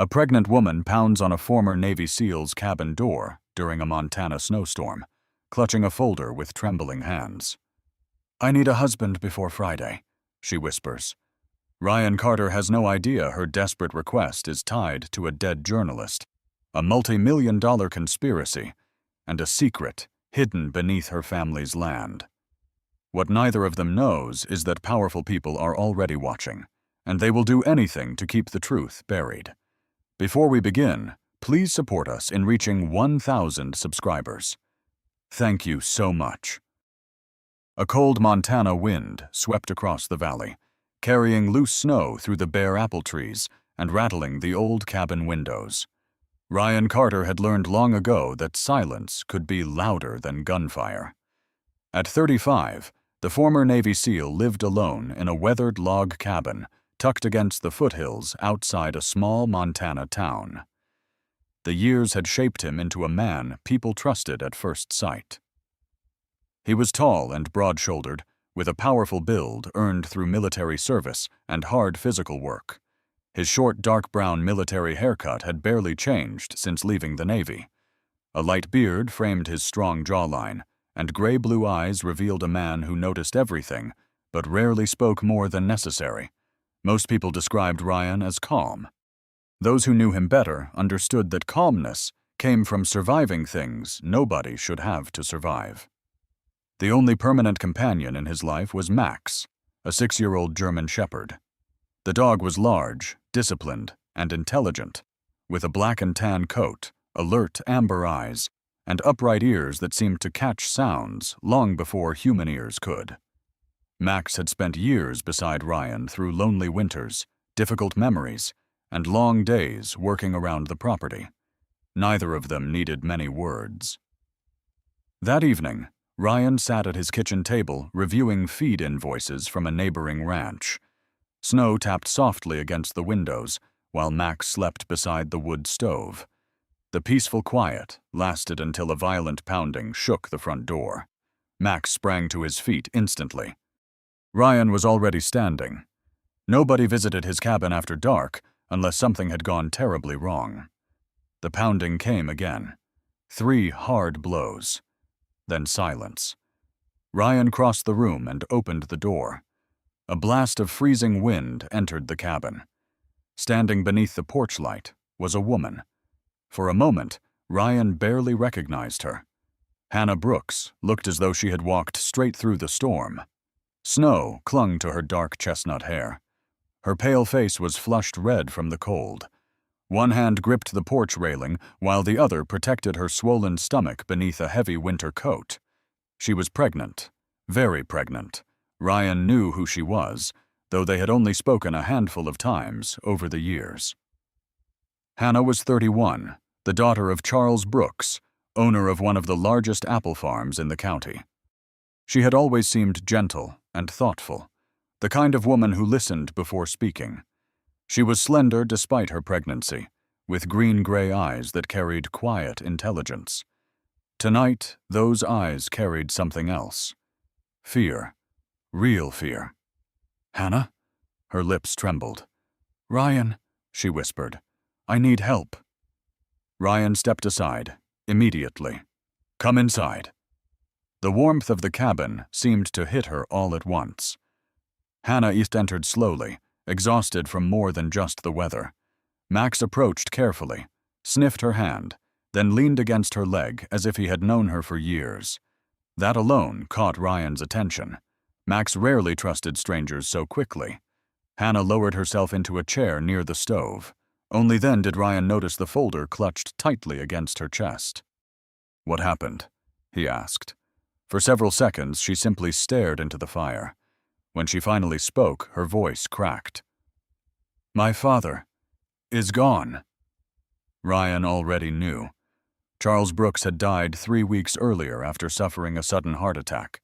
A pregnant woman pounds on a former Navy SEAL's cabin door during a Montana snowstorm, clutching a folder with trembling hands. "I need a husband before Friday," she whispers. Ryan Carter has no idea her desperate request is tied to a dead journalist, a multi-million-dollar conspiracy, and a secret hidden beneath her family's land. What neither of them knows is that powerful people are already watching, and they will do anything to keep the truth buried. Before we begin, please support us in reaching 1,000 subscribers. Thank you so much. A cold Montana wind swept across the valley, carrying loose snow through the bare apple trees and rattling the old cabin windows. Ryan Carter had learned long ago that silence could be louder than gunfire. At 35, the former Navy SEAL lived alone in a weathered log cabin tucked against the foothills outside a small Montana town. The years had shaped him into a man people trusted at first sight. He was tall and broad-shouldered, with a powerful build earned through military service and hard physical work. His short, dark brown military haircut had barely changed since leaving the Navy. A light beard framed his strong jawline, and gray-blue eyes revealed a man who noticed everything, but rarely spoke more than necessary. Most people described Ryan as calm. Those who knew him better understood that calmness came from surviving things nobody should have to survive. The only permanent companion in his life was Max, a 6-year-old German shepherd. The dog was large, disciplined, and intelligent, with a black and tan coat, alert amber eyes, and upright ears that seemed to catch sounds long before human ears could. Max had spent years beside Ryan through lonely winters, difficult memories, and long days working around the property. Neither of them needed many words. That evening, Ryan sat at his kitchen table reviewing feed invoices from a neighboring ranch. Snow tapped softly against the windows while Max slept beside the wood stove. The peaceful quiet lasted until a violent pounding shook the front door. Max sprang to his feet instantly. Ryan was already standing. Nobody visited his cabin after dark unless something had gone terribly wrong. The pounding came again. 3 hard blows. Then silence. Ryan crossed the room and opened the door. A blast of freezing wind entered the cabin. Standing beneath the porch light was a woman. For a moment, Ryan barely recognized her. Hannah Brooks looked as though she had walked straight through the storm. Snow clung to her dark chestnut hair. Her pale face was flushed red from the cold. One hand gripped the porch railing while the other protected her swollen stomach beneath a heavy winter coat. She was pregnant, very pregnant. Ryan knew who she was, though they had only spoken a handful of times over the years. Hannah was 31, the daughter of Charles Brooks, owner of one of the largest apple farms in the county. She had always seemed gentle and thoughtful, the kind of woman who listened before speaking. She was slender despite her pregnancy, with green-gray eyes that carried quiet intelligence. Tonight, those eyes carried something else. Fear. Real fear. "Hannah?" Her lips trembled. "Ryan," she whispered. "I need help." Ryan stepped aside, immediately. "Come inside." The warmth of the cabin seemed to hit her all at once. Hannah entered slowly, exhausted from more than just the weather. Max approached carefully, sniffed her hand, then leaned against her leg as if he had known her for years. That alone caught Ryan's attention. Max rarely trusted strangers so quickly. Hannah lowered herself into a chair near the stove. Only then did Ryan notice the folder clutched tightly against her chest. "What happened?" he asked. For several seconds, she simply stared into the fire. When she finally spoke, her voice cracked. "My father is gone." Ryan already knew. Charles Brooks had died 3 weeks earlier after suffering a sudden heart attack.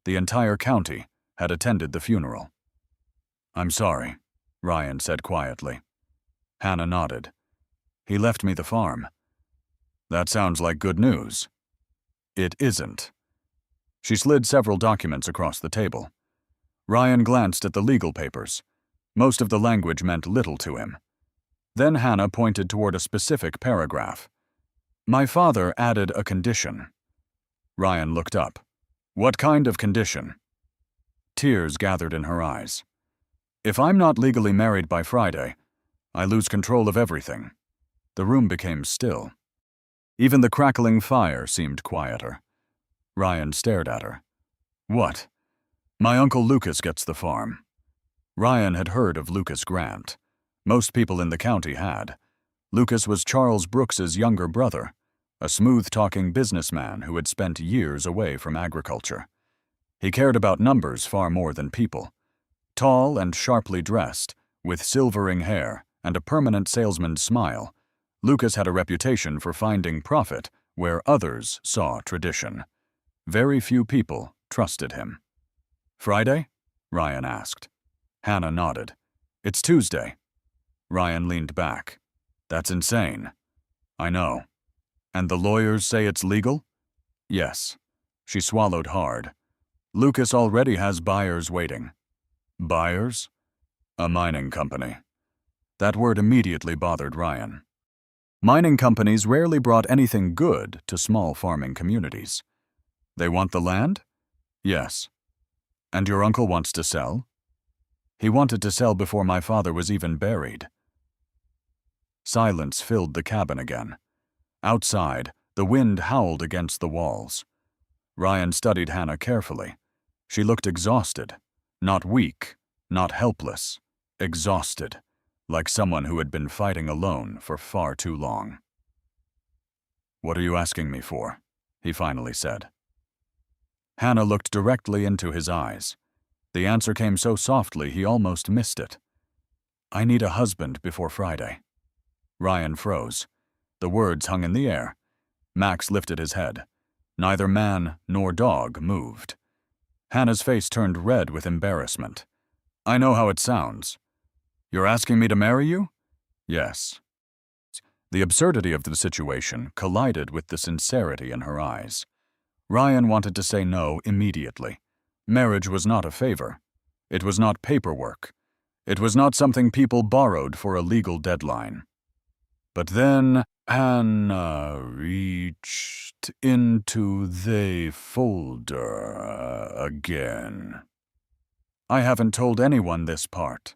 The entire county had attended the funeral. "I'm sorry," Ryan said quietly. Hannah nodded. "He left me the farm." "That sounds like good news." "It isn't." She slid several documents across the table. Ryan glanced at the legal papers. Most of the language meant little to him. Then Hannah pointed toward a specific paragraph. My father added a condition. Ryan looked up. What kind of condition? Tears gathered in her eyes. If I'm not legally married by Friday, I lose control of everything. The room became still. Even the crackling fire seemed quieter. Ryan stared at her. What? My Uncle Lucas gets the farm. Ryan had heard of Lucas Grant. Most people in the county had. Lucas was Charles Brooks's younger brother, a smooth-talking businessman who had spent years away from agriculture. He cared about numbers far more than people. Tall and sharply dressed, with silvering hair and a permanent salesman's smile, Lucas had a reputation for finding profit where others saw tradition. Very few people trusted him. Friday? Ryan asked. Hannah nodded. It's Tuesday. Ryan leaned back. That's insane. I know. And the lawyers say it's legal? Yes. She swallowed hard. Lucas already has buyers waiting. Buyers? A mining company. That word immediately bothered Ryan. Mining companies rarely brought anything good to small farming communities. They want the land? Yes. And your uncle wants to sell? He wanted to sell before my father was even buried. Silence filled the cabin again. Outside, the wind howled against the walls. Ryan studied Hannah carefully. She looked exhausted, not weak, not helpless, exhausted, like someone who had been fighting alone for far too long. What are you asking me for? He finally said. Hannah looked directly into his eyes. The answer came so softly he almost missed it. I need a husband before Friday. Ryan froze. The words hung in the air. Max lifted his head. Neither man nor dog moved. Hannah's face turned red with embarrassment. I know how it sounds. You're asking me to marry you? Yes. The absurdity of the situation collided with the sincerity in her eyes. Ryan wanted to say no immediately. Marriage was not a favor. It was not paperwork. It was not something people borrowed for a legal deadline. But then Hannah reached into the folder again. I haven't told anyone this part.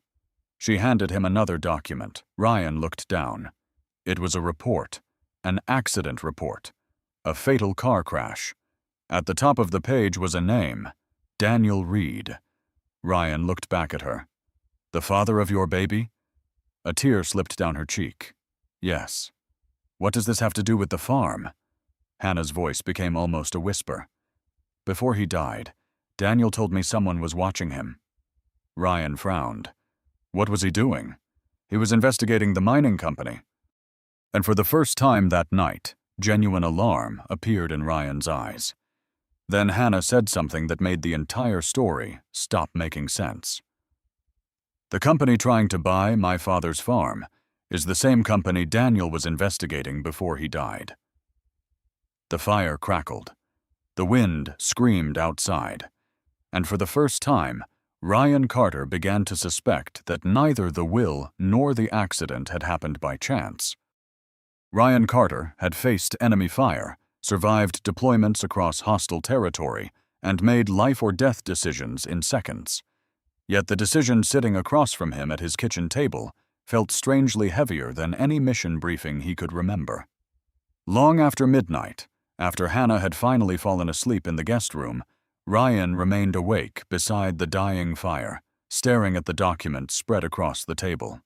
She handed him another document. Ryan looked down. It was a report, an accident report, a fatal car crash. At the top of the page was a name, Daniel Reed. Ryan looked back at her. The father of your baby? A tear slipped down her cheek. Yes. What does this have to do with the farm? Hannah's voice became almost a whisper. Before he died, Daniel told me someone was watching him. Ryan frowned. What was he doing? He was investigating the mining company. And for the first time that night, genuine alarm appeared in Ryan's eyes. Then Hannah said something that made the entire story stop making sense. The company trying to buy my father's farm is the same company Daniel was investigating before he died. The fire crackled. The wind screamed outside. And for the first time, Ryan Carter began to suspect that neither the will nor the accident had happened by chance. Ryan Carter had faced enemy fire, survived deployments across hostile territory, and made life-or-death decisions in seconds. Yet the decision sitting across from him at his kitchen table felt strangely heavier than any mission briefing he could remember. Long after midnight, after Hannah had finally fallen asleep in the guest room, Ryan remained awake beside the dying fire, staring at the document spread across the table.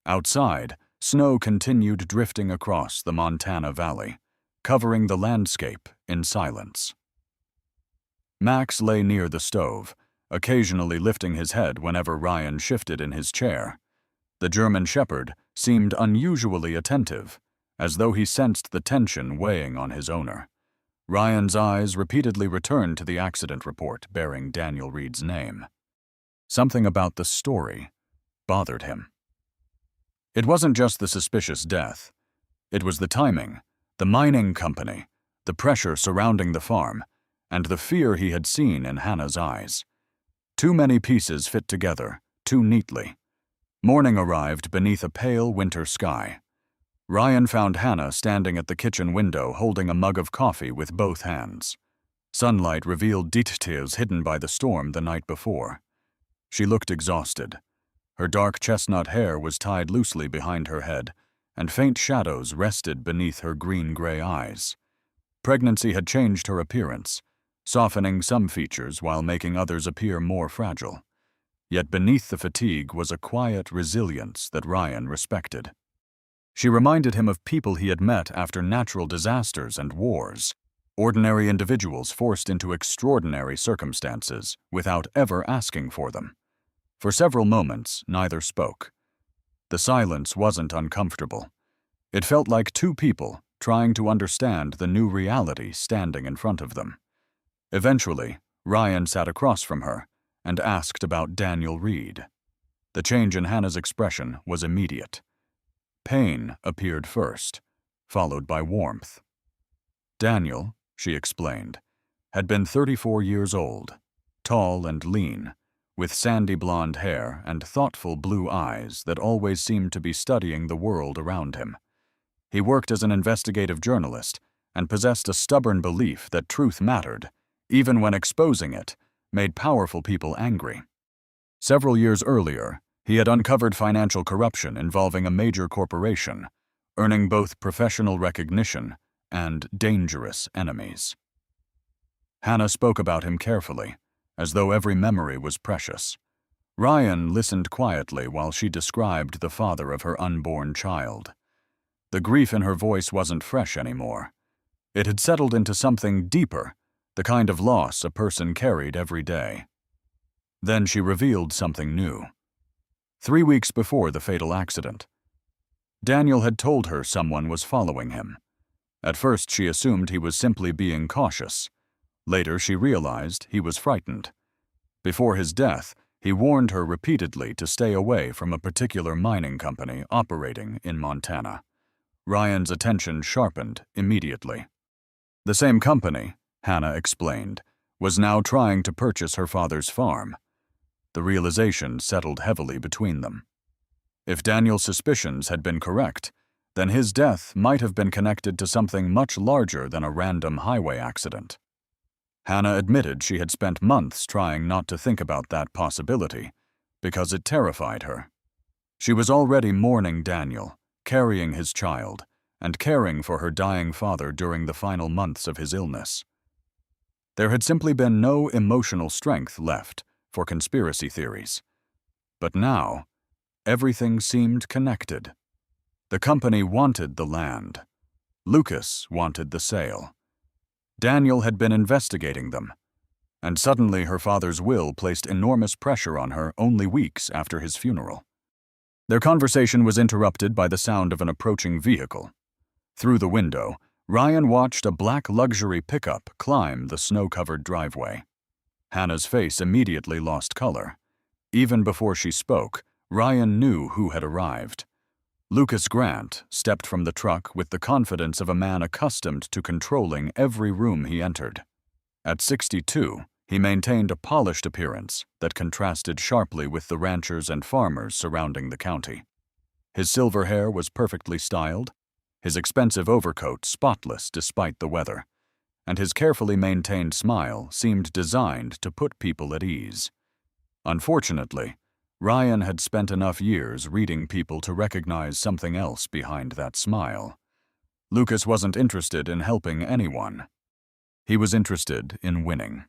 Outside, snow continued drifting across the Montana Valley, covering the landscape in silence. Max lay near the stove, occasionally lifting his head whenever Ryan shifted in his chair. The German Shepherd seemed unusually attentive, as though he sensed the tension weighing on his owner. Ryan's eyes repeatedly returned to the accident report bearing Daniel Reed's name. Something about the story bothered him. It wasn't just the suspicious death. It was the timing, the mining company, the pressure surrounding the farm, and the fear he had seen in Hannah's eyes. Too many pieces fit together, too neatly. Morning arrived beneath a pale winter sky. Ryan found Hannah standing at the kitchen window holding a mug of coffee with both hands. Sunlight revealed details hidden by the storm the night before. She looked exhausted. Her dark chestnut hair was tied loosely behind her head, and faint shadows rested beneath her green-gray eyes. Pregnancy had changed her appearance, softening some features while making others appear more fragile. Yet beneath the fatigue was a quiet resilience that Ryan respected. She reminded him of people he had met after natural disasters and wars, ordinary individuals forced into extraordinary circumstances without ever asking for them. For several moments, neither spoke. The silence wasn't uncomfortable. It felt like two people trying to understand the new reality standing in front of them. Eventually, Ryan sat across from her and asked about Daniel Reed. The change in Hannah's expression was immediate. Pain appeared first, followed by warmth. Daniel, she explained, had been 34 years old, tall and lean, with sandy blonde hair and thoughtful blue eyes that always seemed to be studying the world around him. He worked as an investigative journalist and possessed a stubborn belief that truth mattered, even when exposing it made powerful people angry. Several years earlier, he had uncovered financial corruption involving a major corporation, earning both professional recognition and dangerous enemies. Hannah spoke about him carefully, as though every memory was precious. Ryan listened quietly while she described the father of her unborn child. The grief in her voice wasn't fresh anymore. It had settled into something deeper, the kind of loss a person carried every day. Then she revealed something new. 3 weeks before the fatal accident, Daniel had told her someone was following him. At first she assumed he was simply being cautious. Later she realized he was frightened. Before his death, he warned her repeatedly to stay away from a particular mining company operating in Montana. Ryan's attention sharpened immediately. The same company, Hannah explained, was now trying to purchase her father's farm. The realization settled heavily between them. If Daniel's suspicions had been correct, then his death might have been connected to something much larger than a random highway accident. Hannah admitted she had spent months trying not to think about that possibility, because it terrified her. She was already mourning Daniel, carrying his child, and caring for her dying father during the final months of his illness. There had simply been no emotional strength left for conspiracy theories. But now, everything seemed connected. The company wanted the land. Lucas wanted the sale. Daniel had been investigating them, and suddenly her father's will placed enormous pressure on her only weeks after his funeral. Their conversation was interrupted by the sound of an approaching vehicle. Through the window, Ryan watched a black luxury pickup climb the snow-covered driveway. Hannah's face immediately lost color. Even before she spoke, Ryan knew who had arrived. Lucas Grant stepped from the truck with the confidence of a man accustomed to controlling every room he entered. At 62, he maintained a polished appearance that contrasted sharply with the ranchers and farmers surrounding the county. His silver hair was perfectly styled, his expensive overcoat spotless despite the weather, and his carefully maintained smile seemed designed to put people at ease. Unfortunately, Ryan had spent enough years reading people to recognize something else behind that smile. Lucas wasn't interested in helping anyone. He was interested in winning.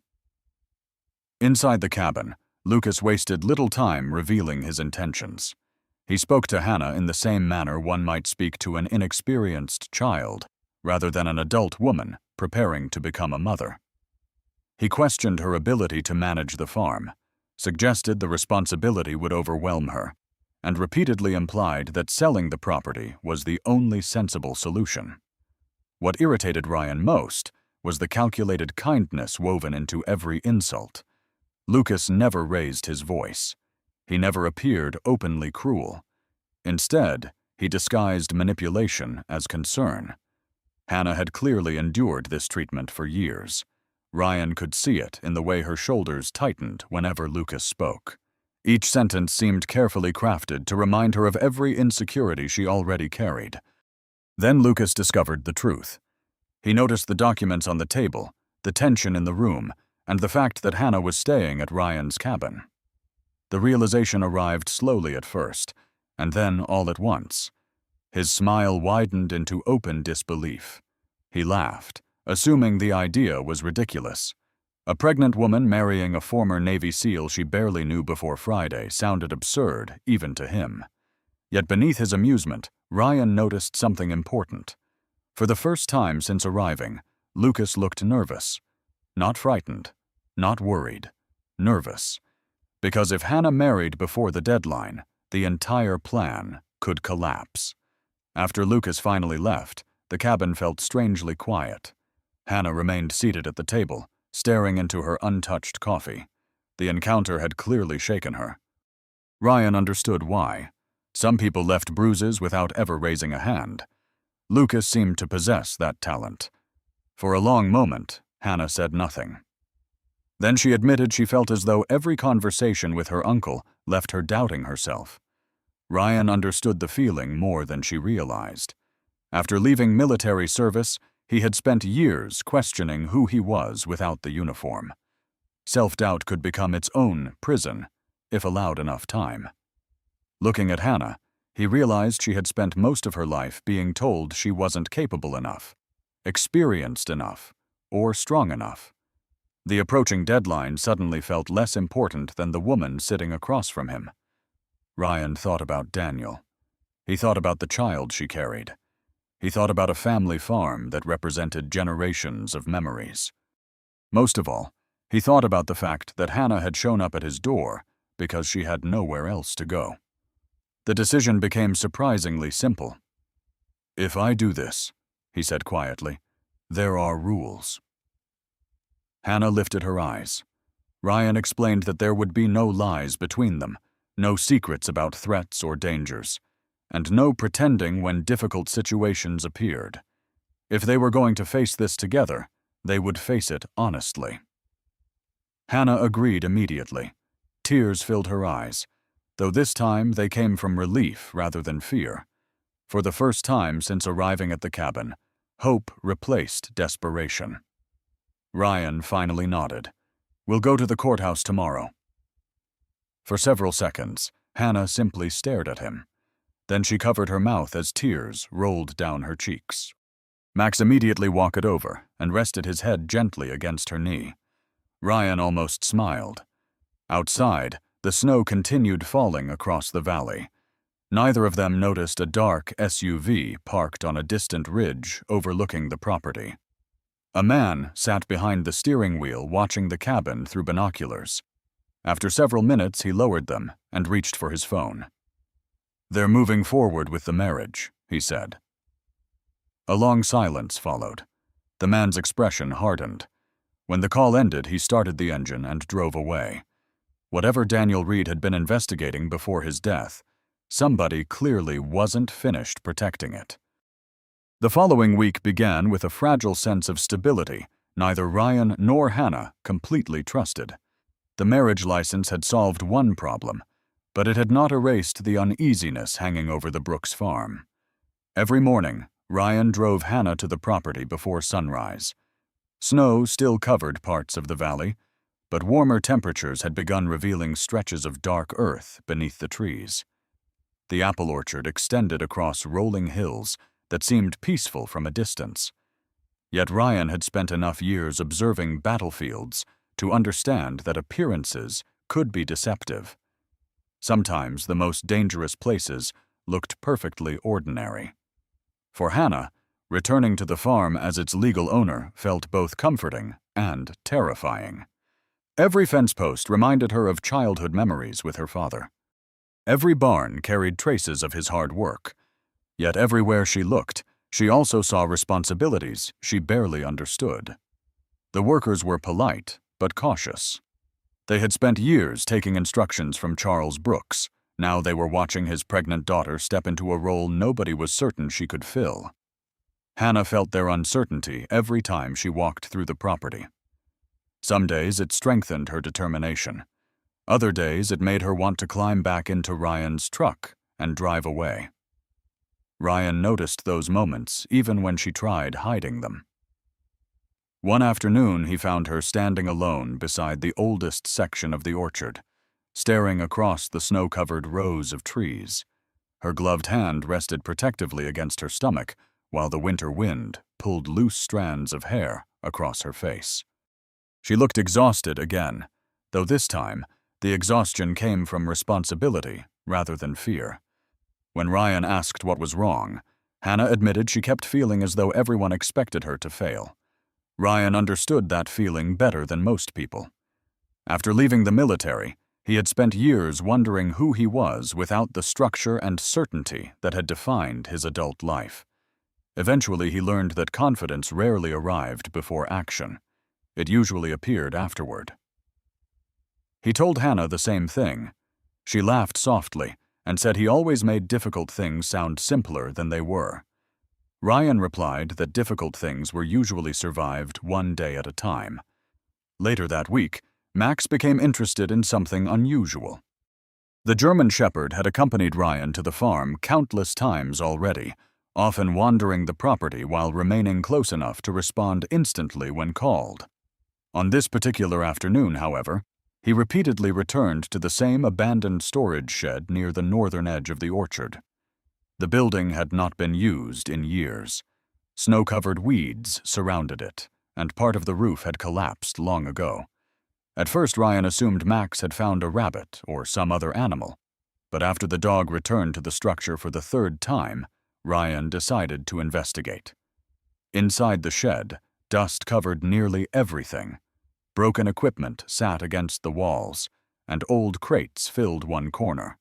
Inside the cabin, Lucas wasted little time revealing his intentions. He spoke to Hannah in the same manner one might speak to an inexperienced child, rather than an adult woman preparing to become a mother. He questioned her ability to manage the farm, suggested the responsibility would overwhelm her, and repeatedly implied that selling the property was the only sensible solution. What irritated Ryan most was the calculated kindness woven into every insult. Lucas never raised his voice. He never appeared openly cruel. Instead, he disguised manipulation as concern. Hannah had clearly endured this treatment for years. Ryan could see it in the way her shoulders tightened whenever Lucas spoke. Each sentence seemed carefully crafted to remind her of every insecurity she already carried. Then Lucas discovered the truth. He noticed the documents on the table, the tension in the room, and the fact that Hannah was staying at Ryan's cabin. The realization arrived slowly at first, and then all at once. His smile widened into open disbelief. He laughed, assuming the idea was ridiculous. A pregnant woman marrying a former Navy SEAL she barely knew before Friday sounded absurd, even to him. Yet beneath his amusement, Ryan noticed something important. For the first time since arriving, Lucas looked nervous. Not frightened, not worried, nervous. Because if Hannah married before the deadline, the entire plan could collapse. After Lucas finally left, the cabin felt strangely quiet. Hannah remained seated at the table, staring into her untouched coffee. The encounter had clearly shaken her. Ryan understood why. Some people left bruises without ever raising a hand. Lucas seemed to possess that talent. For a long moment, Hannah said nothing. Then she admitted she felt as though every conversation with her uncle left her doubting herself. Ryan understood the feeling more than she realized. After leaving military service, he had spent years questioning who he was without the uniform. Self-doubt could become its own prison, if allowed enough time. Looking at Hannah, he realized she had spent most of her life being told she wasn't capable enough, experienced enough, or strong enough. The approaching deadline suddenly felt less important than the woman sitting across from him. Ryan thought about Daniel. He thought about the child she carried. He thought about a family farm that represented generations of memories. Most of all, he thought about the fact that Hannah had shown up at his door because she had nowhere else to go. The decision became surprisingly simple. "If I do this," he said quietly, "there are rules." Hannah lifted her eyes. Ryan explained that there would be no lies between them, no secrets about threats or dangers, and no pretending when difficult situations appeared. If they were going to face this together, they would face it honestly. Hannah agreed immediately. Tears filled her eyes, though this time they came from relief rather than fear. For the first time since arriving at the cabin, hope replaced desperation. Ryan finally nodded. "We'll go to the courthouse tomorrow." For several seconds, Hannah simply stared at him. Then she covered her mouth as tears rolled down her cheeks. Max immediately walked over and rested his head gently against her knee. Ryan almost smiled. Outside, the snow continued falling across the valley. Neither of them noticed a dark SUV parked on a distant ridge overlooking the property. A man sat behind the steering wheel watching the cabin through binoculars. After several minutes, he lowered them and reached for his phone. "They're moving forward with the marriage," he said. A long silence followed. The man's expression hardened. When the call ended, he started the engine and drove away. Whatever Daniel Reed had been investigating before his death, somebody clearly wasn't finished protecting it. The following week began with a fragile sense of stability neither Ryan nor Hannah completely trusted. The marriage license had solved one problem, but it had not erased the uneasiness hanging over the Brooks farm. Every morning, Ryan drove Hannah to the property before sunrise. Snow still covered parts of the valley, but warmer temperatures had begun revealing stretches of dark earth beneath the trees. The apple orchard extended across rolling hills that seemed peaceful from a distance. Yet Ryan had spent enough years observing battlefields to understand that appearances could be deceptive. Sometimes the most dangerous places looked perfectly ordinary. For Hannah, returning to the farm as its legal owner felt both comforting and terrifying. Every fence post reminded her of childhood memories with her father. Every barn carried traces of his hard work. Yet everywhere she looked, she also saw responsibilities she barely understood. The workers were polite, but cautious. They had spent years taking instructions from Charles Brooks. Now they were watching his pregnant daughter step into a role nobody was certain she could fill. Hannah felt their uncertainty every time she walked through the property. Some days it strengthened her determination. Other days, it made her want to climb back into Ryan's truck and drive away. Ryan noticed those moments even when she tried hiding them. One afternoon, he found her standing alone beside the oldest section of the orchard, staring across the snow-covered rows of trees. Her gloved hand rested protectively against her stomach while the winter wind pulled loose strands of hair across her face. She looked exhausted again, though this time the exhaustion came from responsibility rather than fear. When Ryan asked what was wrong, Hannah admitted she kept feeling as though everyone expected her to fail. Ryan understood that feeling better than most people. After leaving the military, he had spent years wondering who he was without the structure and certainty that had defined his adult life. Eventually, he learned that confidence rarely arrived before action. It usually appeared afterward. He told Hannah the same thing. She laughed softly and said he always made difficult things sound simpler than they were. Ryan replied that difficult things were usually survived one day at a time. Later that week, Max became interested in something unusual. The German Shepherd had accompanied Ryan to the farm countless times already, often wandering the property while remaining close enough to respond instantly when called. On this particular afternoon, however, he repeatedly returned to the same abandoned storage shed near the northern edge of the orchard. The building had not been used in years. Snow-covered weeds surrounded it, and part of the roof had collapsed long ago. At first, Ryan assumed Max had found a rabbit or some other animal, but after the dog returned to the structure for the third time, Ryan decided to investigate. Inside the shed, dust covered nearly everything. Broken equipment sat against the walls, and old crates filled one corner.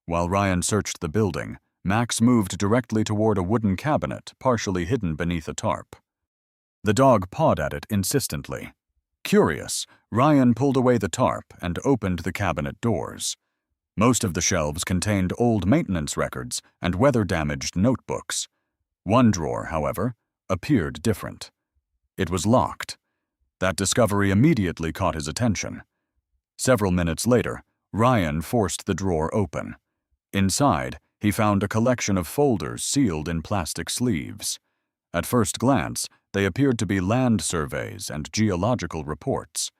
While Ryan searched the building, Max moved directly toward a wooden cabinet partially hidden beneath a tarp. The dog pawed at it insistently. Curious, Ryan pulled away the tarp and opened the cabinet doors. Most of the shelves contained old maintenance records and weather-damaged notebooks. One drawer, however, appeared different. It was locked. That discovery immediately caught his attention. Several minutes later, Ryan forced the drawer open. Inside, he found a collection of folders sealed in plastic sleeves. At first glance, they appeared to be land surveys and geological reports.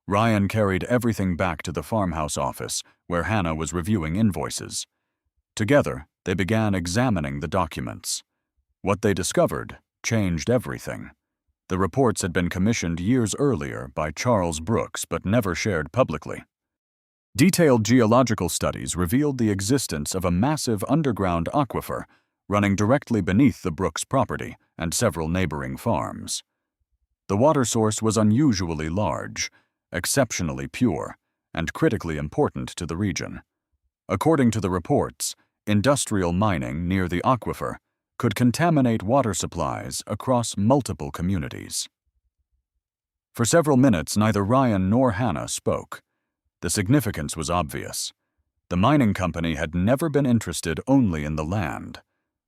Ryan carried everything back to the farmhouse office, where Hannah was reviewing invoices. Together, they began examining the documents. What they discovered changed everything. The reports had been commissioned years earlier by Charles Brooks but never shared publicly. Detailed geological studies revealed the existence of a massive underground aquifer running directly beneath the Brooks property and several neighboring farms. The water source was unusually large, exceptionally pure, and critically important to the region. According to the reports, industrial mining near the aquifer could contaminate water supplies across multiple communities. For several minutes, neither Ryan nor Hannah spoke. The significance was obvious. The mining company had never been interested only in the land.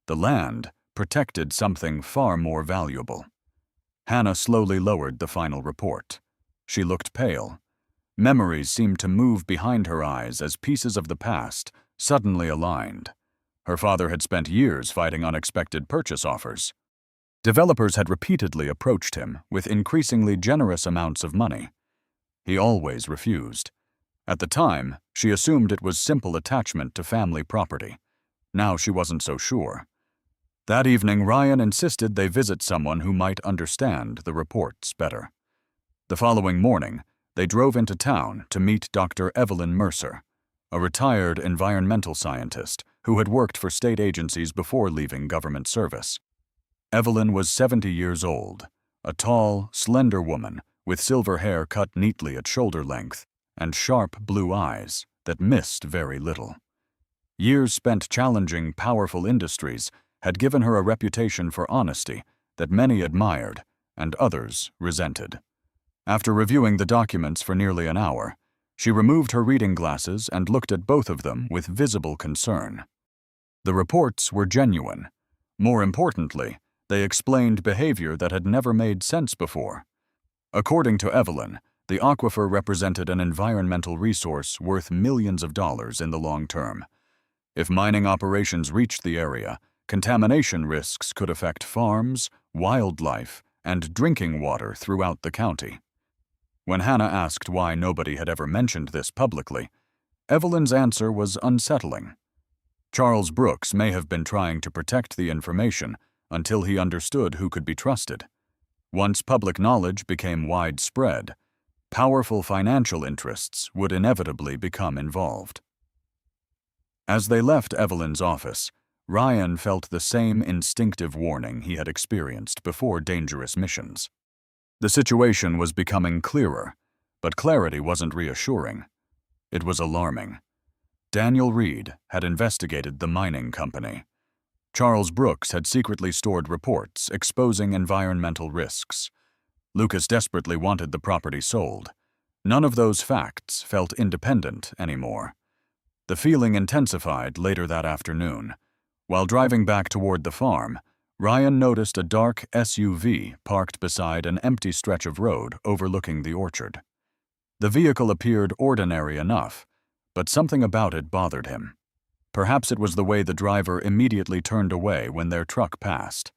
The land protected something far more valuable. Hannah slowly lowered the final report. She looked pale. Memories seemed to move behind her eyes as pieces of the past suddenly aligned. Her father had spent years fighting unexpected purchase offers. Developers had repeatedly approached him with increasingly generous amounts of money. He always refused. At the time, she assumed it was simple attachment to family property. Now she wasn't so sure. That evening, Ryan insisted they visit someone who might understand the reports better. The following morning, they drove into town to meet Dr. Evelyn Mercer, a retired environmental scientist who had worked for state agencies before leaving government service. Evelyn was 70 years old, a tall, slender woman with silver hair cut neatly at shoulder length and sharp blue eyes that missed very little. Years spent challenging powerful industries had given her a reputation for honesty that many admired and others resented. After reviewing the documents for nearly an hour, she removed her reading glasses and looked at both of them with visible concern. The reports were genuine. More importantly, they explained behavior that had never made sense before. According to Evelyn, The aquifer represented an environmental resource worth millions of dollars in the long term. If mining operations reached the area, contamination risks could affect farms, wildlife, and drinking water throughout the county. When Hannah asked why nobody had ever mentioned this publicly, Evelyn's answer was unsettling. Charles Brooks may have been trying to protect the information until he understood who could be trusted. Once public knowledge became widespread, powerful financial interests would inevitably become involved. As they left Evelyn's office, Ryan felt the same instinctive warning he had experienced before dangerous missions. The situation was becoming clearer, but clarity wasn't reassuring. It was alarming. Daniel Reed had investigated the mining company. Charles Brooks had secretly stored reports exposing environmental risks. Lucas desperately wanted the property sold. None of those facts felt independent anymore. The feeling intensified later that afternoon. While driving back toward the farm, Ryan noticed a dark SUV parked beside an empty stretch of road overlooking the orchard. The vehicle appeared ordinary enough, but something about it bothered him. Perhaps it was the way the driver immediately turned away when their truck passed.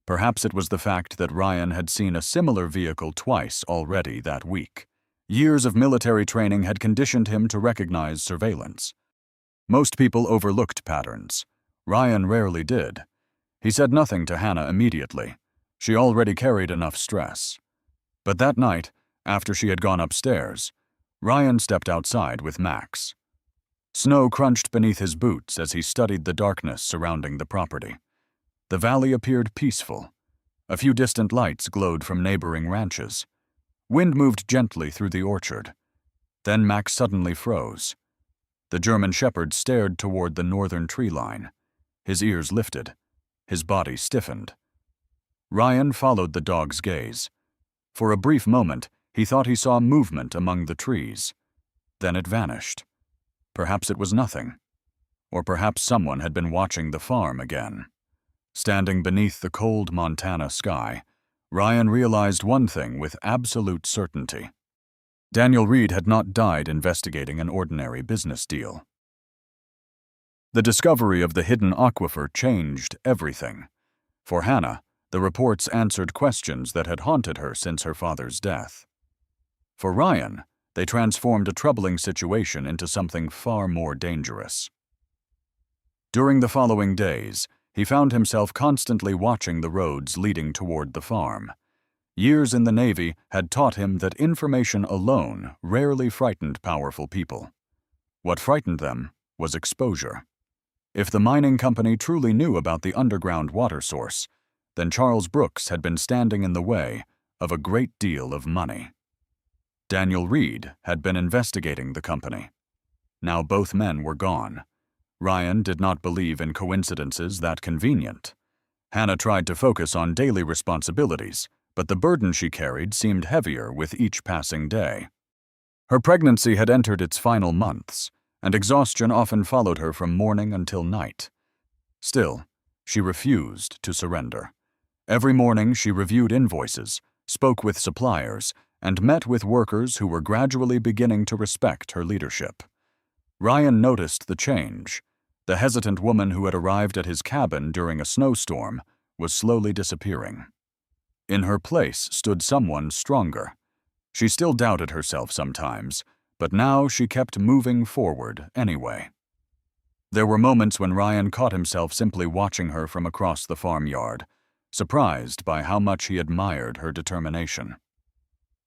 Perhaps it was the fact that Ryan had seen a similar vehicle twice already that week. Years of military training had conditioned him to recognize surveillance. Most people overlooked patterns. Ryan rarely did. He said nothing to Hannah immediately. She already carried enough stress. But that night, after she had gone upstairs, Ryan stepped outside with Max. Snow crunched beneath his boots as he studied the darkness surrounding the property. The valley appeared peaceful. A few distant lights glowed from neighboring ranches. Wind moved gently through the orchard. Then Max suddenly froze. The German shepherd stared toward the northern tree line. His ears lifted. His body stiffened. Ryan followed the dog's gaze. For a brief moment, he thought he saw movement among the trees. Then it vanished. Perhaps it was nothing. Or perhaps someone had been watching the farm again. Standing beneath the cold Montana sky, Ryan realized one thing with absolute certainty. Daniel Reed had not died investigating an ordinary business deal. The discovery of the hidden aquifer changed everything. For Hannah, the reports answered questions that had haunted her since her father's death. For Ryan, they transformed a troubling situation into something far more dangerous. During the following days, he found himself constantly watching the roads leading toward the farm. Years in the Navy had taught him that information alone rarely frightened powerful people. What frightened them was exposure. If the mining company truly knew about the underground water source, then Charles Brooks had been standing in the way of a great deal of money. Daniel Reed had been investigating the company. Now both men were gone. Ryan did not believe in coincidences that convenient. Hannah tried to focus on daily responsibilities, but the burden she carried seemed heavier with each passing day. Her pregnancy had entered its final months, and exhaustion often followed her from morning until night. Still, she refused to surrender. Every morning she reviewed invoices, spoke with suppliers, and met with workers who were gradually beginning to respect her leadership. Ryan noticed the change. The hesitant woman who had arrived at his cabin during a snowstorm was slowly disappearing. In her place stood someone stronger. She still doubted herself sometimes, but now she kept moving forward anyway. There were moments when Ryan caught himself simply watching her from across the farmyard, surprised by how much he admired her determination.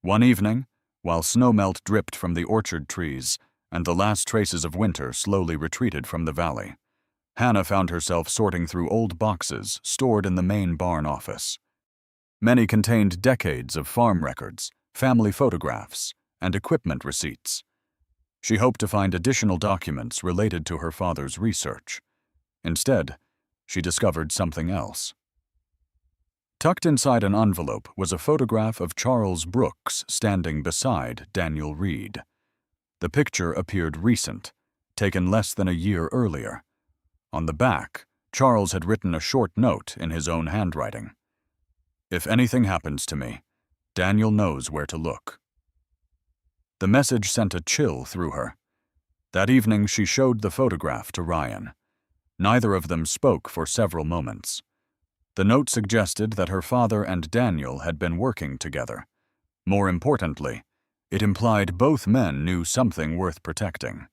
One evening, while snowmelt dripped from the orchard trees and the last traces of winter slowly retreated from the valley, Hannah found herself sorting through old boxes stored in the main barn office. Many contained decades of farm records, family photographs, and equipment receipts. She hoped to find additional documents related to her father's research. Instead, she discovered something else. Tucked inside an envelope was a photograph of Charles Brooks standing beside Daniel Reed. The picture appeared recent, taken less than a year earlier. On the back, Charles had written a short note in his own handwriting. "If anything happens to me, Daniel knows where to look." The message sent a chill through her. That evening she showed the photograph to Ryan. Neither of them spoke for several moments. The note suggested that her father and Daniel had been working together. More importantly, it implied both men knew something worth protecting.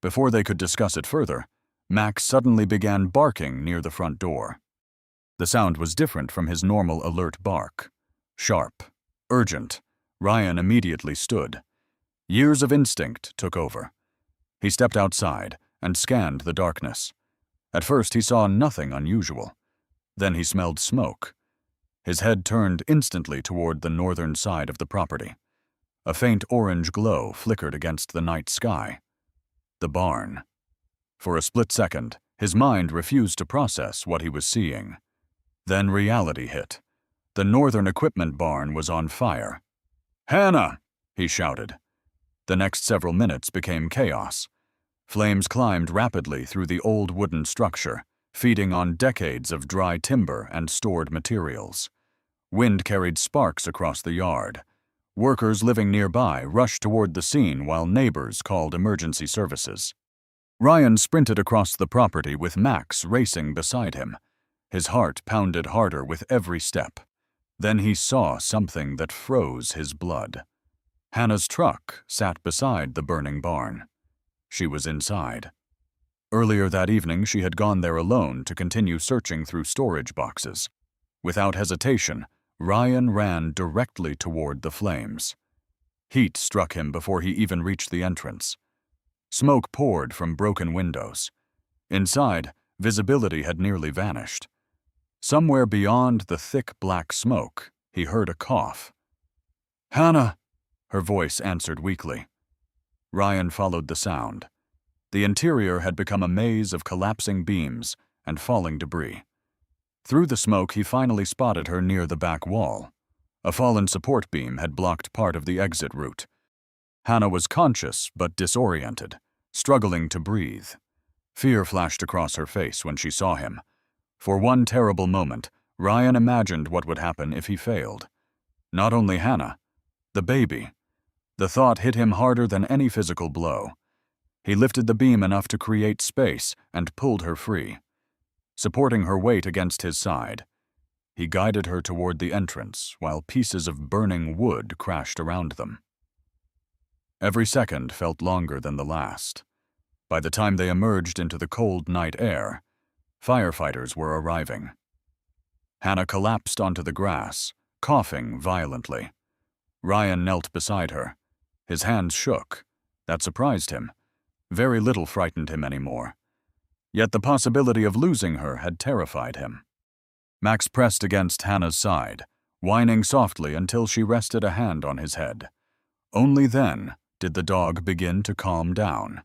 Before they could discuss it further, Max suddenly began barking near the front door. The sound was different from his normal alert bark. Sharp, urgent. Ryan immediately stood. Years of instinct took over. He stepped outside and scanned the darkness. At first he saw nothing unusual. Then he smelled smoke. His head turned instantly toward the northern side of the property. A faint orange glow flickered against the night sky. The barn. For a split second, his mind refused to process what he was seeing. Then reality hit. The northern equipment barn was on fire. "Hannah!" he shouted. The next several minutes became chaos. Flames climbed rapidly through the old wooden structure, feeding on decades of dry timber and stored materials. Wind carried sparks across the yard. Workers living nearby rushed toward the scene while neighbors called emergency services. Ryan sprinted across the property with Max racing beside him. His heart pounded harder with every step. Then he saw something that froze his blood. Hannah's truck sat beside the burning barn. She was inside. Earlier that evening, she had gone there alone to continue searching through storage boxes. Without hesitation, Ryan ran directly toward the flames. Heat struck him before he even reached the entrance. Smoke poured from broken windows. Inside, visibility had nearly vanished. Somewhere beyond the thick black smoke, he heard a cough. "Hannah!" her voice answered weakly. Ryan followed the sound. The interior had become a maze of collapsing beams and falling debris. Through the smoke, he finally spotted her near the back wall. A fallen support beam had blocked part of the exit route. Hannah was conscious but disoriented, struggling to breathe. Fear flashed across her face when she saw him. For one terrible moment, Ryan imagined what would happen if he failed. Not only Hannah, the baby. The thought hit him harder than any physical blow. He lifted the beam enough to create space and pulled her free. Supporting her weight against his side, he guided her toward the entrance while pieces of burning wood crashed around them. Every second felt longer than the last. By the time they emerged into the cold night air, firefighters were arriving. Hannah collapsed onto the grass, coughing violently. Ryan knelt beside her. His hands shook. That surprised him. Very little frightened him anymore. Yet the possibility of losing her had terrified him. Max pressed against Hannah's side, whining softly until she rested a hand on his head. Only then did the dog begin to calm down.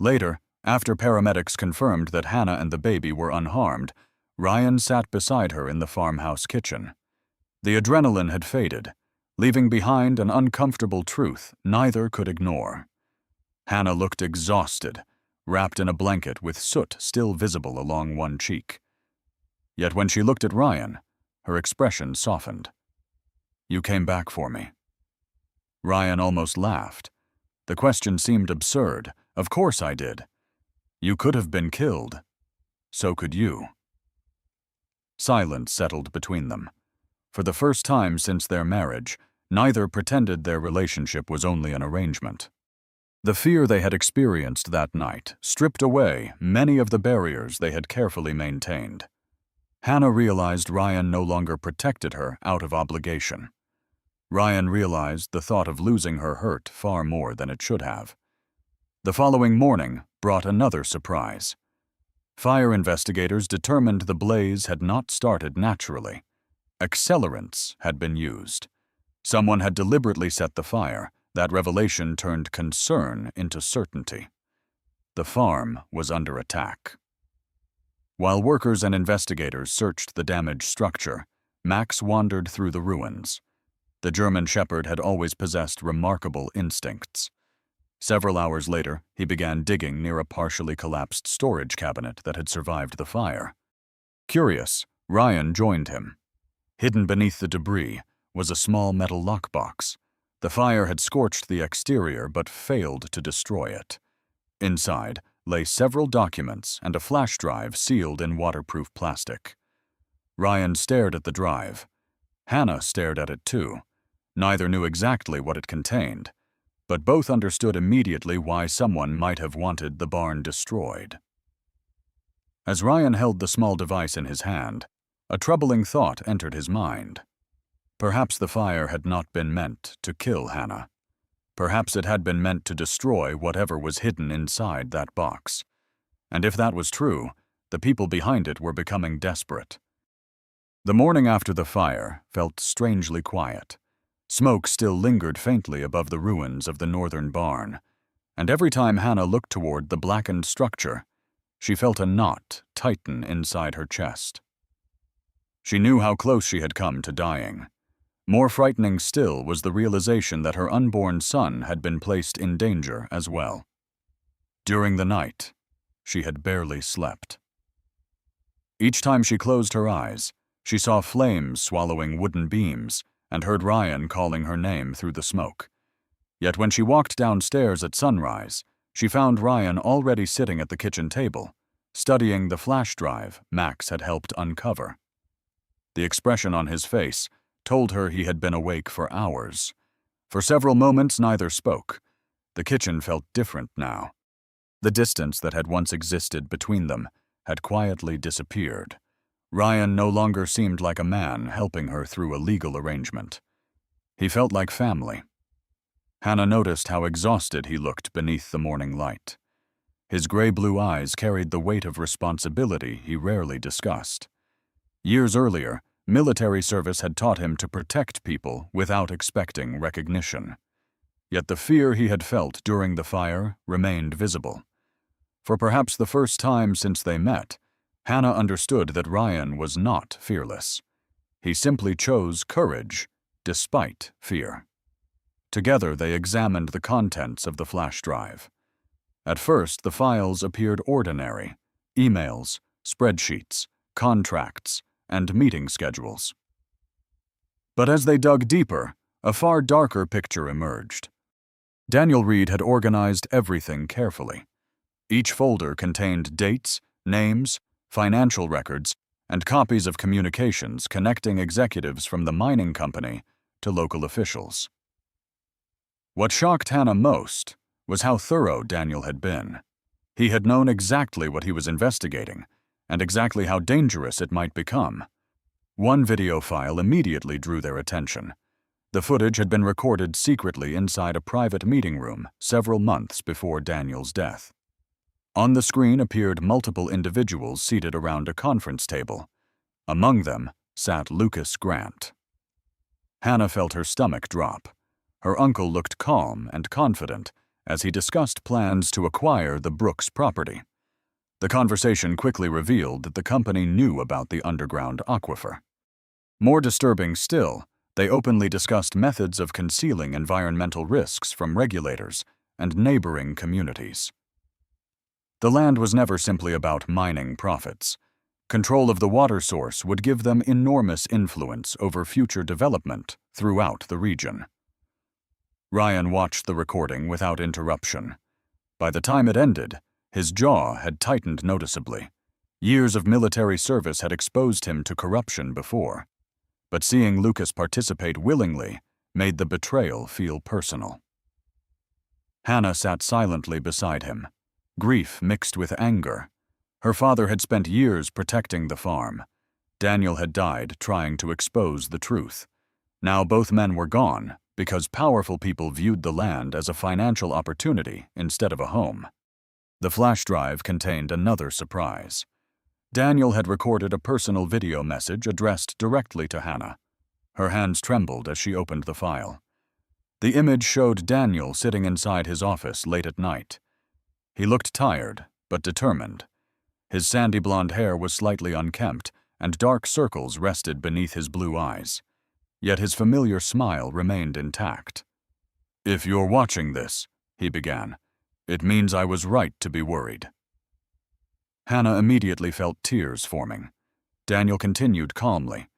Later, after paramedics confirmed that Hannah and the baby were unharmed, Ryan sat beside her in the farmhouse kitchen. The adrenaline had faded, leaving behind an uncomfortable truth neither could ignore. Hannah looked exhausted, wrapped in a blanket with soot still visible along one cheek. Yet when she looked at Ryan, her expression softened. "You came back for me." Ryan almost laughed. The question seemed absurd. "Of course I did. You could have been killed. So could you." Silence settled between them. For the first time since their marriage, neither pretended their relationship was only an arrangement. The fear they had experienced that night stripped away many of the barriers they had carefully maintained. Hannah realized Ryan no longer protected her out of obligation. Ryan realized the thought of losing her hurt far more than it should have. The following morning brought another surprise. Fire investigators determined the blaze had not started naturally. Accelerants had been used. Someone had deliberately set the fire. That revelation turned concern into certainty. The farm was under attack. While workers and investigators searched the damaged structure, Max wandered through the ruins. The German Shepherd had always possessed remarkable instincts. Several hours later, he began digging near a partially collapsed storage cabinet that had survived the fire. Curious, Ryan joined him. Hidden beneath the debris was a small metal lockbox. The fire had scorched the exterior but failed to destroy it. Inside lay several documents and a flash drive sealed in waterproof plastic. Ryan stared at the drive. Hannah stared at it too. Neither knew exactly what it contained, but both understood immediately why someone might have wanted the barn destroyed. As Ryan held the small device in his hand, a troubling thought entered his mind. Perhaps the fire had not been meant to kill Hannah. Perhaps it had been meant to destroy whatever was hidden inside that box. And if that was true, the people behind it were becoming desperate. The morning after the fire felt strangely quiet. Smoke still lingered faintly above the ruins of the northern barn, and every time Hannah looked toward the blackened structure, she felt a knot tighten inside her chest. She knew how close she had come to dying. More frightening still was the realization that her unborn son had been placed in danger as well. During the night, she had barely slept. Each time she closed her eyes, she saw flames swallowing wooden beams and heard Ryan calling her name through the smoke. Yet when she walked downstairs at sunrise, she found Ryan already sitting at the kitchen table, studying the flash drive Max had helped uncover. The expression on his face told her he had been awake for hours. For several moments neither spoke. The kitchen felt different now. The distance that had once existed between them had quietly disappeared. Ryan no longer seemed like a man helping her through a legal arrangement. He felt like family. Hannah noticed how exhausted he looked beneath the morning light. His gray-blue eyes carried the weight of responsibility he rarely discussed. Years earlier, military service had taught him to protect people without expecting recognition. Yet the fear he had felt during the fire remained visible. For perhaps the first time since they met, Hannah understood that Ryan was not fearless. He simply chose courage despite fear. Together they examined the contents of the flash drive. At first, the files appeared ordinary: emails, spreadsheets, contracts, and meeting schedules. But as they dug deeper, a far darker picture emerged. Daniel Reed had organized everything carefully. Each folder contained dates, names, financial records, and copies of communications connecting executives from the mining company to local officials. What shocked Hannah most was how thorough Daniel had been. He had known exactly what he was investigating, and exactly how dangerous it might become. One video file immediately drew their attention. The footage had been recorded secretly inside a private meeting room several months before Daniel's death. On the screen appeared multiple individuals seated around a conference table. Among them sat Lucas Grant. Hannah felt her stomach drop. Her uncle looked calm and confident as he discussed plans to acquire the Brooks property. The conversation quickly revealed that the company knew about the underground aquifer. More disturbing still, they openly discussed methods of concealing environmental risks from regulators and neighboring communities. The land was never simply about mining profits. Control of the water source would give them enormous influence over future development throughout the region. Ryan watched the recording without interruption. By the time it ended, his jaw had tightened noticeably. Years of military service had exposed him to corruption before, but seeing Lucas participate willingly made the betrayal feel personal. Hannah sat silently beside him, grief mixed with anger. Her father had spent years protecting the farm. Daniel had died trying to expose the truth. Now both men were gone because powerful people viewed the land as a financial opportunity instead of a home. The flash drive contained another surprise. Daniel had recorded a personal video message addressed directly to Hannah. Her hands trembled as she opened the file. The image showed Daniel sitting inside his office late at night. He looked tired, but determined. His sandy blonde hair was slightly unkempt, and dark circles rested beneath his blue eyes. Yet his familiar smile remained intact. "If you're watching this," he began, "it means I was right to be worried." Hannah immediately felt tears forming. Daniel continued calmly.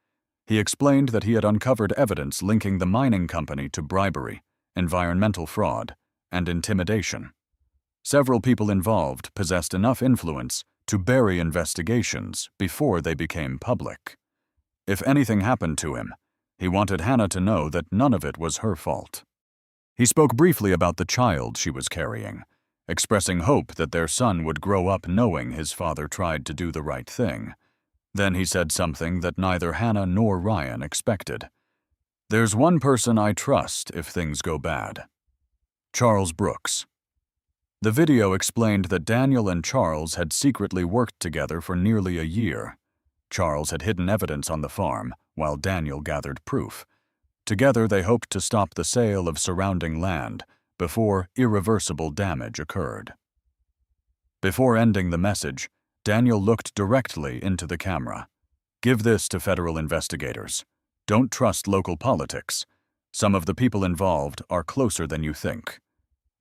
He explained that he had uncovered evidence linking the mining company to bribery, environmental fraud, and intimidation. Several people involved possessed enough influence to bury investigations before they became public. If anything happened to him, he wanted Hannah to know that none of it was her fault. He spoke briefly about the child she was carrying, expressing hope that their son would grow up knowing his father tried to do the right thing. Then he said something that neither Hannah nor Ryan expected. "There's one person I trust if things go bad." Charles Brooks. The video explained that Daniel and Charles had secretly worked together for nearly a year. Charles had hidden evidence on the farm, while Daniel gathered proof. Together they hoped to stop the sale of surrounding land before irreversible damage occurred. Before ending the message, Daniel looked directly into the camera. "Give this to federal investigators. Don't trust local politics. Some of the people involved are closer than you think."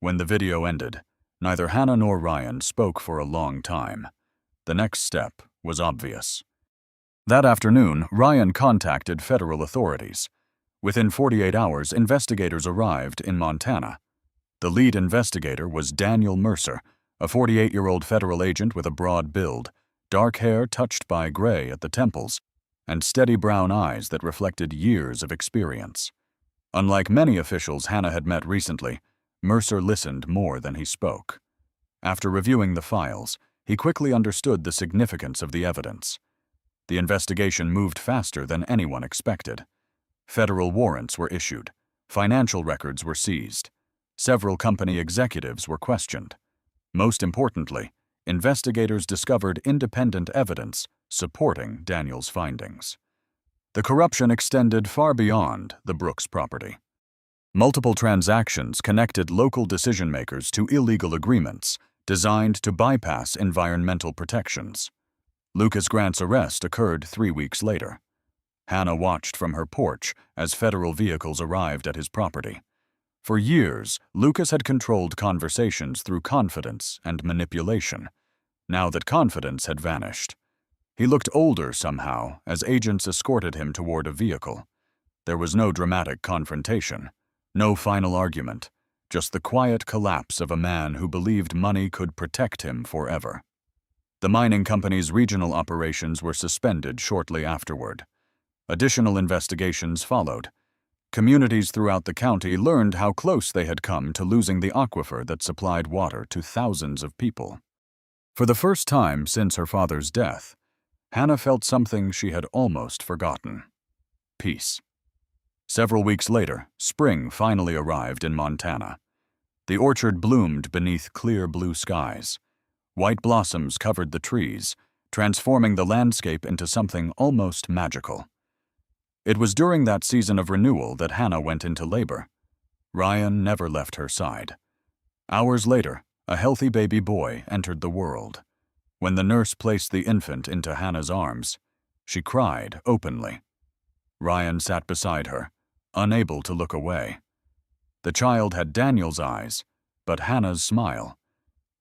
When the video ended, neither Hannah nor Ryan spoke for a long time. The next step was obvious. That afternoon, Ryan contacted federal authorities. Within 48 hours, investigators arrived in Montana. The lead investigator was Daniel Mercer, a 48-year-old federal agent with a broad build, dark hair touched by gray at the temples, and steady brown eyes that reflected years of experience. Unlike many officials Hannah had met recently, Mercer listened more than he spoke. After reviewing the files, he quickly understood the significance of the evidence. The investigation moved faster than anyone expected. Federal warrants were issued. Financial records were seized. Several company executives were questioned. Most importantly, investigators discovered independent evidence supporting Daniel's findings. The corruption extended far beyond the Brooks property. Multiple transactions connected local decision-makers to illegal agreements designed to bypass environmental protections. Lucas Grant's arrest occurred 3 weeks later. Hannah watched from her porch as federal vehicles arrived at his property. For years, Lucas had controlled conversations through confidence and manipulation. Now that confidence had vanished, he looked older somehow as agents escorted him toward a vehicle. There was no dramatic confrontation. No final argument, just the quiet collapse of a man who believed money could protect him forever. The mining company's regional operations were suspended shortly afterward. Additional investigations followed. Communities throughout the county learned how close they had come to losing the aquifer that supplied water to thousands of people. For the first time since her father's death, Hannah felt something she had almost forgotten: peace. Several weeks later, spring finally arrived in Montana. The orchard bloomed beneath clear blue skies. White blossoms covered the trees, transforming the landscape into something almost magical. It was during that season of renewal that Hannah went into labor. Ryan never left her side. Hours later, a healthy baby boy entered the world. When the nurse placed the infant into Hannah's arms, she cried openly. Ryan sat beside her, unable to look away. The child had Daniel's eyes, but Hannah's smile.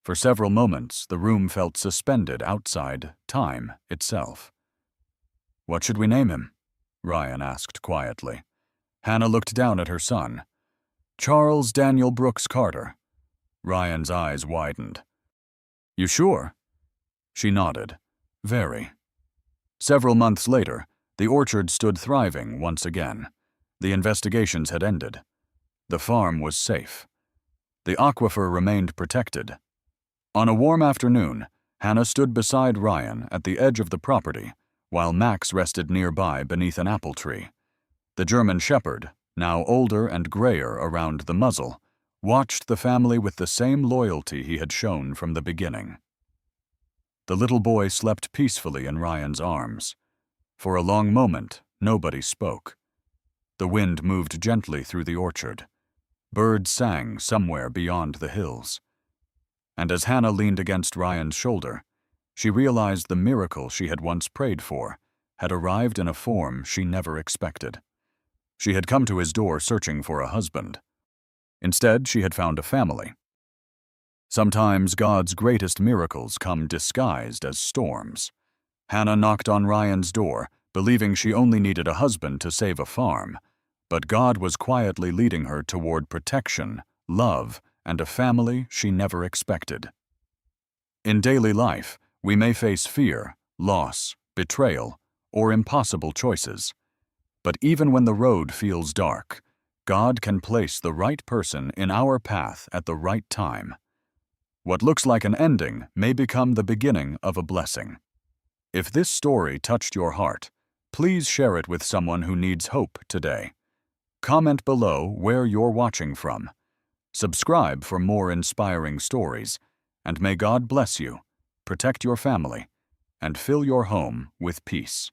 For several moments, the room felt suspended outside time itself. "What should we name him?" Ryan asked quietly. Hannah looked down at her son. "Charles Daniel Brooks Carter." Ryan's eyes widened. "You sure?" She nodded. "Very." Several months later, the orchard stood thriving once again. The investigations had ended. The farm was safe. The aquifer remained protected. On a warm afternoon, Hannah stood beside Ryan at the edge of the property, while Max rested nearby beneath an apple tree. The German shepherd, now older and grayer around the muzzle, watched the family with the same loyalty he had shown from the beginning. The little boy slept peacefully in Ryan's arms. For a long moment, nobody spoke. The wind moved gently through the orchard. Birds sang somewhere beyond the hills. And as Hannah leaned against Ryan's shoulder, she realized the miracle she had once prayed for had arrived in a form she never expected. She had come to his door searching for a husband. Instead, she had found a family. Sometimes God's greatest miracles come disguised as storms. Hannah knocked on Ryan's door, believing she only needed a husband to save a farm. but God was quietly leading her toward protection, love, and a family she never expected. In daily life, we may face fear, loss, betrayal, or impossible choices. But even when the road feels dark, God can place the right person in our path at the right time. What looks like an ending may become the beginning of a blessing. If this story touched your heart, please share it with someone who needs hope today. Comment below where you're watching from. Subscribe for more inspiring stories, and may God bless you, protect your family, and fill your home with peace.